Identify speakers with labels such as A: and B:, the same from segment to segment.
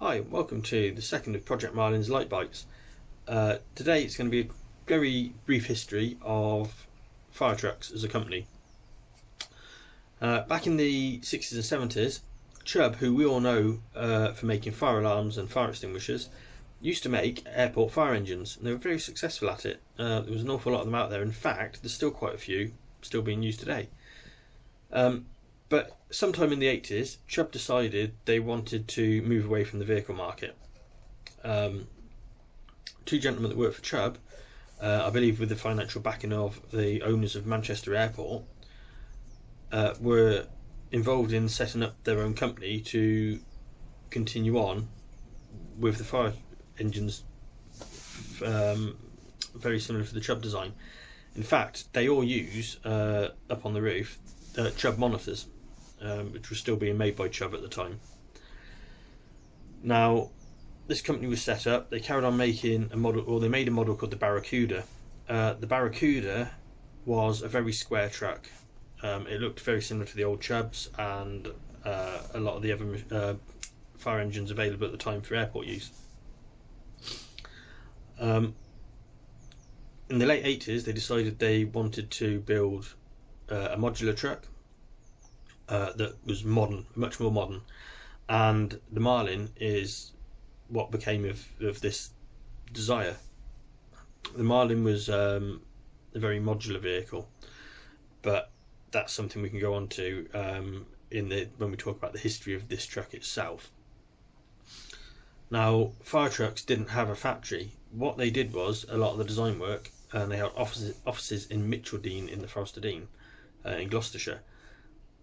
A: Hi, welcome to the second of Project Marlin's Light Bites. Today it's going to be a very brief history of fire trucks as a company. Back in the 60s and 70s, Chubb, who we all know for making fire alarms and fire extinguishers, used to make airport fire engines, and they were very successful at it. There was an awful lot of them out there. In fact, there's still quite a few still being used today. But sometime in the 80s, Chubb decided they wanted to move away from the vehicle market. Two gentlemen that worked for Chubb, I believe with the financial backing of the owners of Manchester Airport, were involved in setting up their own company to continue on with the fire engines, very similar to the Chubb design. In fact, they all use, up on the roof, Chubb monitors, which was still being made by Chubb at the time. Now, this company was set up. They carried on making a model, or they made a model called the Barracuda. The Barracuda was a very square truck. It looked very similar to the old Chubbs and a lot of the other fire engines available at the time for airport use. In the late 80s, they decided they wanted to build a modular truck that was modern, much more modern, and the Marlin is what became of this desire. The Marlin was a very modular vehicle, but that's something we can go on to when we talk about the history of this truck itself. Now, fire trucks didn't have a factory. What they did was a lot of the design work, and they had offices in Mitcheldean in the Forest of Dean in Gloucestershire.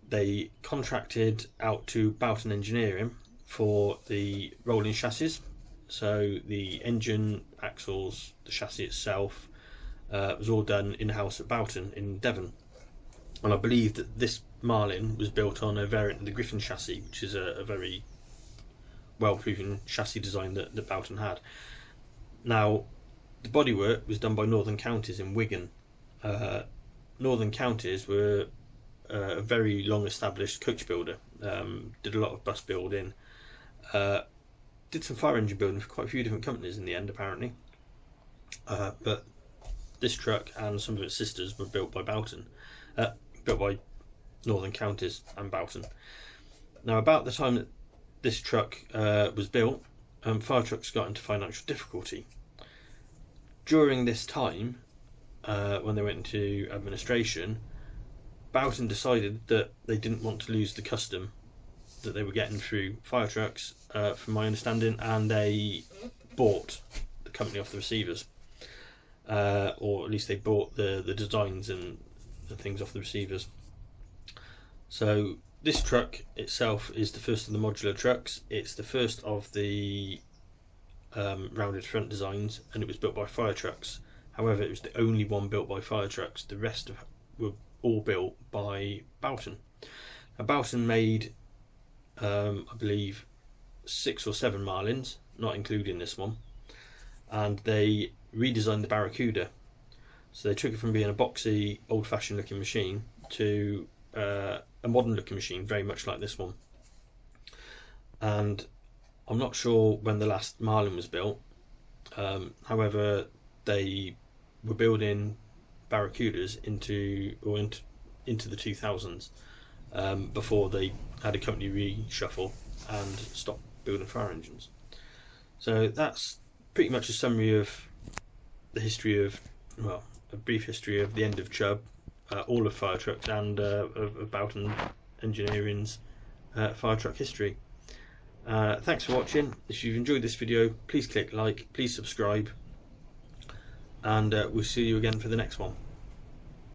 A: They contracted out to Boughton Engineering for the rolling chassis, so the engine, axles, the chassis itself was all done in-house at Boughton in Devon. And I believe that this Marlin was built on a variant of the Griffin chassis, which is a very well-proven chassis design that Boughton had. Now, the bodywork was done by Northern Counties in Wigan. Northern Counties were a very long-established coach builder. Did a lot of bus building. Did some fire engine building for quite a few different companies in the end, apparently. But this truck and some of its sisters were built by Boughton, built by Northern Counties and Boughton. Now, about the time that this truck was built, fire trucks got into financial difficulty. During this time, when they went into administration, Boughton decided that they didn't want to lose the custom that they were getting through fire trucks, from my understanding, and they bought the company off the receivers, or at least they bought the designs and the things off the receivers. So this truck itself is the first of the modular trucks. It's the first of the rounded front designs, and it was built by fire trucks. However, it was the only one built by fire trucks. The rest were all built by Boughton. Now, Boughton made, I believe, 6 or 7 Marlins, not including this one, and they redesigned the Barracuda. So they took it from being a boxy, old-fashioned looking machine to a modern looking machine, very much like this one. And I'm not sure when the last Marlin was built. However, they were building Barracudas into the 2000s, before they had a company reshuffle and stopped building fire engines. So that's pretty much a summary of the history of, well, a brief history of the end of Chubb, all of fire trucks, and of Boughton Engineering's fire truck history. Thanks for watching. If you've enjoyed this video, please click like, please subscribe, and we'll see you again for the next one.